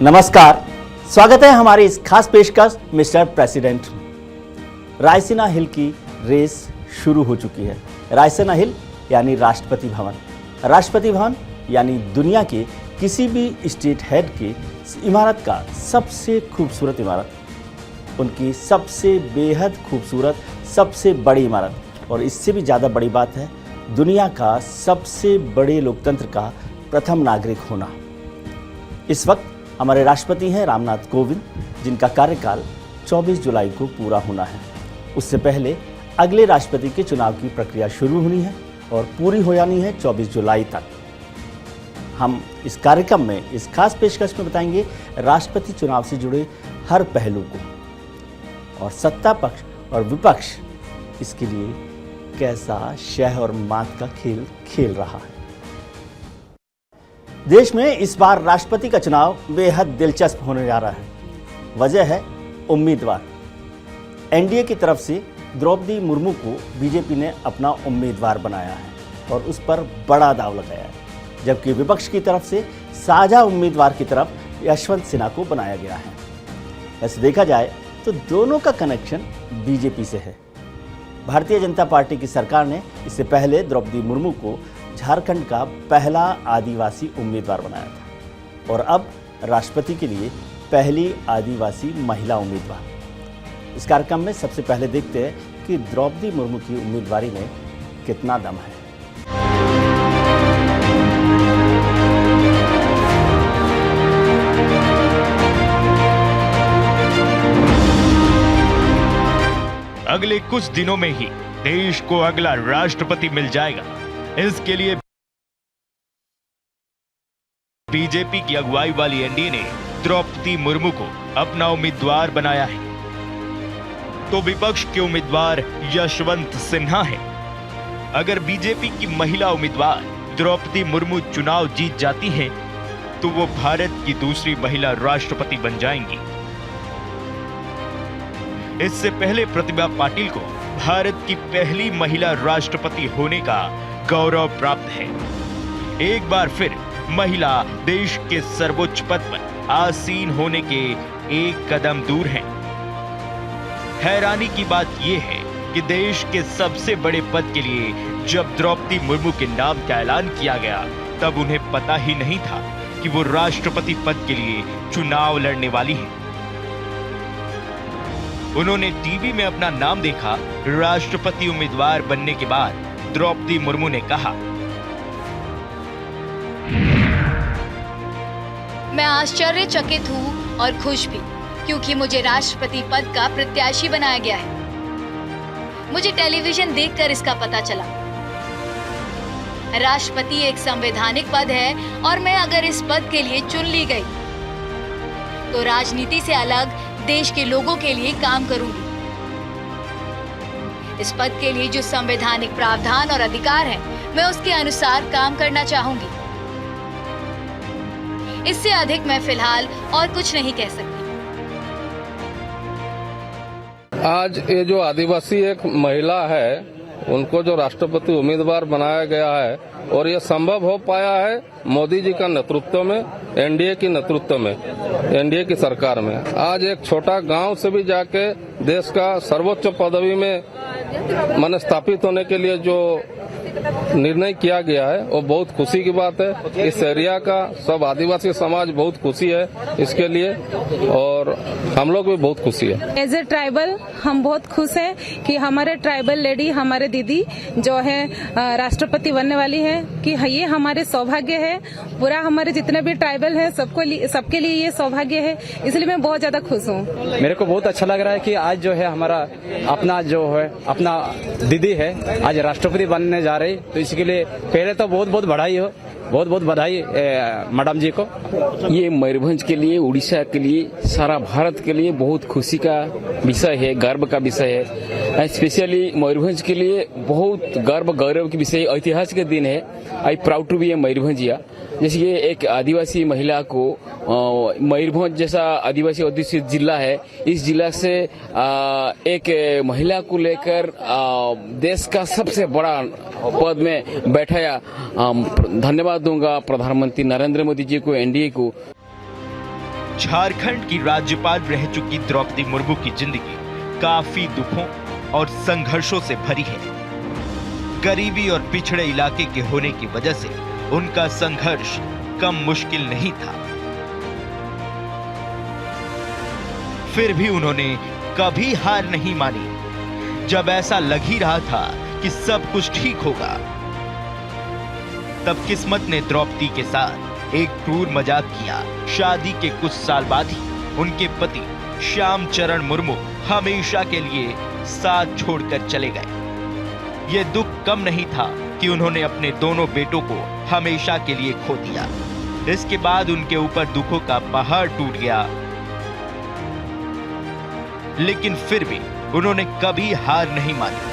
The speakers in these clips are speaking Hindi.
नमस्कार, स्वागत है हमारी इस खास पेशकश मिस्टर प्रेसिडेंट। रायसीना हिल की रेस शुरू हो चुकी है। रायसीना हिल यानी राष्ट्रपति भवन। राष्ट्रपति भवन यानी दुनिया के किसी भी स्टेट हेड की इमारत का सबसे खूबसूरत इमारत, उनकी सबसे बेहद खूबसूरत सबसे बड़ी इमारत। और इससे भी ज़्यादा बड़ी बात है, दुनिया का सबसे बड़े लोकतंत्र का प्रथम नागरिक होना। इस वक्त हमारे राष्ट्रपति हैं रामनाथ कोविंद, जिनका कार्यकाल 24 जुलाई को पूरा होना है। उससे पहले अगले राष्ट्रपति के चुनाव की प्रक्रिया शुरू होनी है और पूरी हो जानी है 24 जुलाई तक। हम इस कार्यक्रम में, इस खास पेशकश में बताएंगे राष्ट्रपति चुनाव से जुड़े हर पहलू को और सत्ता पक्ष और विपक्ष इसके लिए कैसा शह और मात का खेल खेल रहा है। देश में इस बार राष्ट्रपति का चुनाव बेहद दिलचस्प होने जा रहा है। वजह है उम्मीदवार। एनडीए की तरफ से द्रौपदी मुर्मू को बीजेपी ने अपना उम्मीदवार बनाया है और उस पर बड़ा दांव लगाया है, जबकि विपक्ष की तरफ से साझा उम्मीदवार की तरफ यशवंत सिन्हा को बनाया गया है। ऐसे देखा जाए तो दोनों का कनेक्शन बीजेपी से है। भारतीय जनता पार्टी की सरकार ने इससे पहले द्रौपदी मुर्मू को झारखंड का पहला आदिवासी उम्मीदवार बनाया था और अब राष्ट्रपति के लिए पहली आदिवासी महिला उम्मीदवार। इस कार्यक्रम में सबसे पहले देखते हैं कि द्रौपदी मुर्मू की उम्मीदवारी में कितना दम है। अगले कुछ दिनों में ही देश को अगला राष्ट्रपति मिल जाएगा। इसके लिए बीजेपी की अगुवाई वाली एनडीए ने द्रौपदी मुर्मू को अपना उम्मीदवार बनाया है, तो विपक्ष के उम्मीदवार यशवंत सिन्हा है। अगर बीजेपी की महिला उम्मीदवार द्रौपदी मुर्मू चुनाव जीत जाती हैं, तो वो भारत की दूसरी महिला राष्ट्रपति बन जाएंगी। इससे पहले प्रतिभा पाटिल को भारत की पहली महिला राष्ट्रपति होने का गौरव प्राप्त है। एक बार फिर महिला देश के सर्वोच्च पद पर आसीन होने के एक कदम दूर हैं। हैरानी की बात यह है कि देश के सबसे बड़े पद के लिए जब द्रौपदी मुर्मू के नाम का ऐलान किया गया, तब उन्हें पता ही नहीं था कि वो राष्ट्रपति पद के लिए चुनाव लड़ने वाली हैं। उन्होंने टीवी में अपना नाम देखा। राष्ट्रपति उम्मीदवार बनने के बाद द्रौपदी मुर्मू ने कहा, मैं आश्चर्यचकित हूँ और खुश भी, क्योंकि मुझे राष्ट्रपति पद का प्रत्याशी बनाया गया है। मुझे टेलीविजन देखकर इसका पता चला। राष्ट्रपति एक संवैधानिक पद है और मैं अगर इस पद के लिए चुन ली गई, तो राजनीति से अलग देश के लोगों के लिए काम करूंगी। इस पद के लिए जो संवैधानिक प्रावधान और अधिकार है, मैं उसके अनुसार काम करना चाहूंगी। इससे अधिक मैं फिलहाल और कुछ नहीं कह सकती। आज ये जो आदिवासी एक महिला है, उनको जो राष्ट्रपति उम्मीदवार बनाया गया है, और ये संभव हो पाया है मोदी जी का नेतृत्व में, एनडीए की नेतृत्व में, एनडीए की सरकार में। आज एक छोटा गांव से भी जाके देश का सर्वोच्च पदवी में मन स्थापित होने के लिए जो निर्णय किया गया है, वो बहुत खुशी की बात है। इस एरिया का सब आदिवासी समाज बहुत खुशी है इसके लिए, और हम लोग भी बहुत खुशी है। एज ए ट्राइबल हम बहुत खुश हैं कि हमारे ट्राइबल लेडी, हमारे दीदी जो है राष्ट्रपति बनने वाली है, कि ये हमारे सौभाग्य है। पूरा हमारे जितने भी ट्राइबल है सबके लिए ये सौभाग्य है, इसलिए मैं बहुत ज्यादा खुश हूँ। मेरे को बहुत अच्छा लग रहा है कि आज जो है हमारा अपना दीदी है आज राष्ट्रपति बनने जा रही, तो इसके लिए पहले तो बहुत बहुत बधाई हो, बहुत बहुत बधाई मैडम जी को। ये मयूरभंज के लिए, उड़ीसा के लिए, सारा भारत के लिए बहुत खुशी का विषय है, गर्व का विषय है। स्पेशली मयूरभंज के लिए बहुत गर्व गौरव के विषय, ऐतिहासिक दिन है। आई प्राउड टू बी ए मयूरभंजिया। जैसे ये एक आदिवासी महिला को, मयूरभंज जैसा आदिवासी अध्युषित जिला है, इस जिला से एक महिला को लेकर देश का सबसे बड़ा पद में बैठाया। धन्यवाद दूंगा प्रधानमंत्री नरेंद्र मोदी जी को, एनडीए को। झारखंड की राज्यपाल रह चुकी द्रौपदी मुर्मू की जिंदगी काफी दुखों और संघर्षों से भरी है। गरीबी और पिछड़े इलाके के होने की वजह से उनका संघर्ष कम मुश्किल नहीं था। फिर भी उन्होंने कभी हार नहीं मानी। जब ऐसा लग ही रहा था कि सब कुछ ठीक होगा, तब किस्मत ने द्रौपदी के साथ एक क्रूर मजाक किया। शादी के कुछ साल बाद ही उनके पति श्याम चरण मुर्मू हमेशा के लिए साथ छोड़कर चले गए। यह दुख कम नहीं था कि उन्होंने अपने दोनों बेटों को हमेशा के लिए खो दिया। इसके बाद उनके ऊपर दुखों का पहाड़ टूट गया, लेकिन फिर भी उन्होंने कभी हार नहीं मानी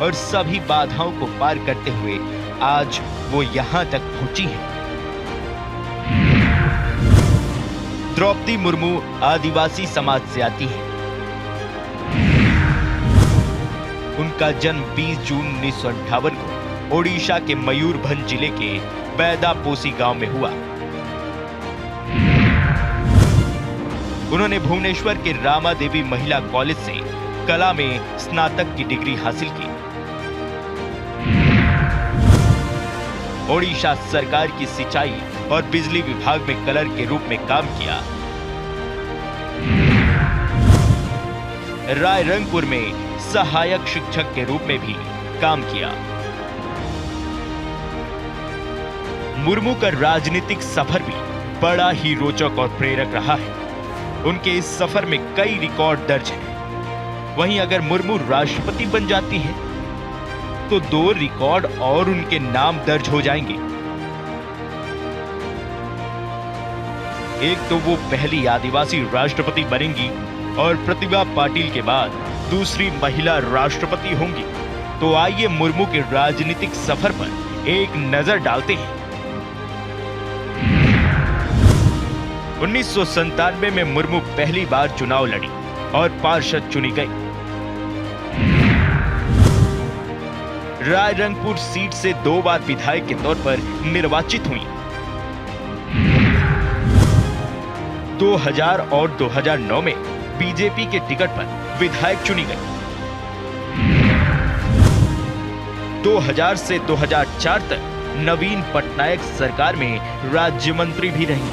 और सभी बाधाओं को पार करते हुए आज वो यहां तक पहुंची हैं। द्रौपदी मुर्मू आदिवासी समाज से आती हैं। उनका जन्म 20 जून 1958 को ओडिशा के मयूरभंज जिले के बैदापोसी गांव में हुआ। उन्होंने भुवनेश्वर के रामा देवी महिला कॉलेज से कला में स्नातक की डिग्री हासिल की। ओडिशा सरकार की सिंचाई और बिजली विभाग में क्लर्क के रूप में काम किया। रायरंगपुर में सहायक शिक्षक के रूप में भी काम किया। मुर्मू का राजनीतिक सफर भी बड़ा ही रोचक और प्रेरक रहा है। उनके इस सफर में कई रिकॉर्ड दर्ज हैं। वहीं अगर मुर्मू राष्ट्रपति बन जाती है तो 2 रिकॉर्ड और उनके नाम दर्ज हो जाएंगे। एक तो वो पहली आदिवासी राष्ट्रपति बनेंगी और प्रतिभा पाटिल के बाद दूसरी महिला राष्ट्रपति होंगी। तो आइए मुर्मू के राजनीतिक सफर पर एक नजर डालते हैं। 1997 में मुर्मू पहली बार चुनाव लड़ी और पार्षद चुनी गई। रायरंगपुर सीट से 2 बार विधायक के तौर पर निर्वाचित हुई। 2000 और 2009 में बीजेपी के टिकट पर विधायक चुनी गई। 2000 से 2004 तक नवीन पटनायक सरकार में राज्य मंत्री भी रही।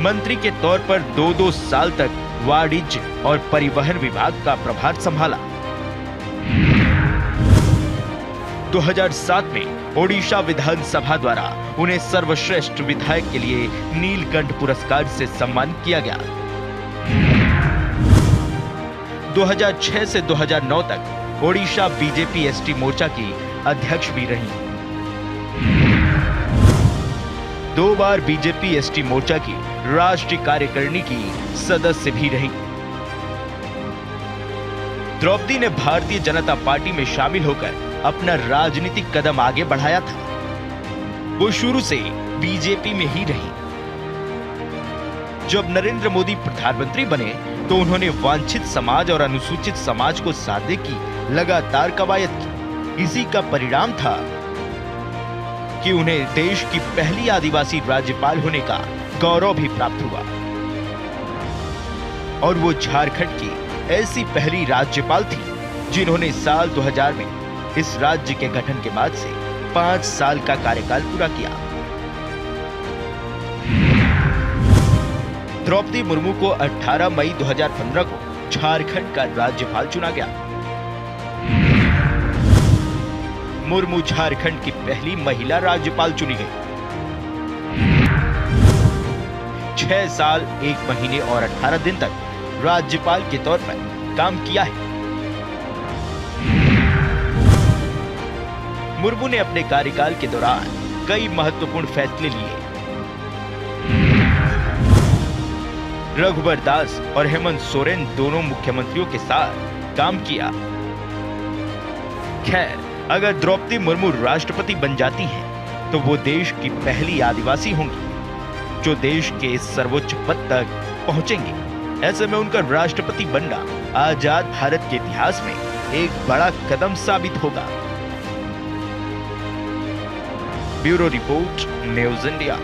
मंत्री के तौर पर 2-2 साल तक वाणिज्य और परिवहन विभाग का प्रभार संभाला। 2007 में ओडिशा विधानसभा द्वारा उन्हें सर्वश्रेष्ठ विधायक के लिए नीलकंठ पुरस्कार से सम्मानित किया गया। 2006 से 2009 तक ओडिशा बीजेपी एसटी मोर्चा की अध्यक्ष भी रही। 2 बार बीजेपी एसटी मोर्चा की राष्ट्रीय कार्यकारिणी की सदस्य भी रही। द्रौपदी ने भारतीय जनता पार्टी में शामिल होकर अपना राजनीतिक कदम आगे बढ़ाया था। वो शुरू से बीजेपी में ही रही। जब नरेंद्र मोदी प्रधानमंत्री बने तो उन्होंने वांछित समाज और अनुसूचित समाज को साधने की लगातार कवायद की। इसी का परिणाम था कि उन्हें देश की पहली आदिवासी राज्यपाल होने का गौरव भी प्राप्त हुआ। और वो झारखंड की ऐसी पहली राज्यपाल थी जिन्होंने साल 2000 में इस राज्य के गठन के बाद से 5 साल का कार्यकाल पूरा किया। द्रौपदी मुर्मू को 18 मई 2015 को झारखंड का राज्यपाल चुना गया। मुर्मू झारखंड की पहली महिला राज्यपाल चुनी गई। 6 साल 1 महीने और 18 दिन तक राज्यपाल के तौर पर काम किया है। मुर्मू ने अपने कार्यकाल के दौरान कई महत्वपूर्ण फैसले लिए। रघुवर दास और हेमंत सोरेन दोनों मुख्यमंत्रियों के साथ काम किया। खैर, अगर द्रौपदी मुर्मू राष्ट्रपति बन जाती हैं, तो वो देश की पहली आदिवासी होंगी जो देश के इस सर्वोच्च पद तक पहुंचेंगी। ऐसे में उनका राष्ट्रपति बनना आजाद भारत के इतिहास में एक बड़ा कदम साबित होगा। Bureau report, news India.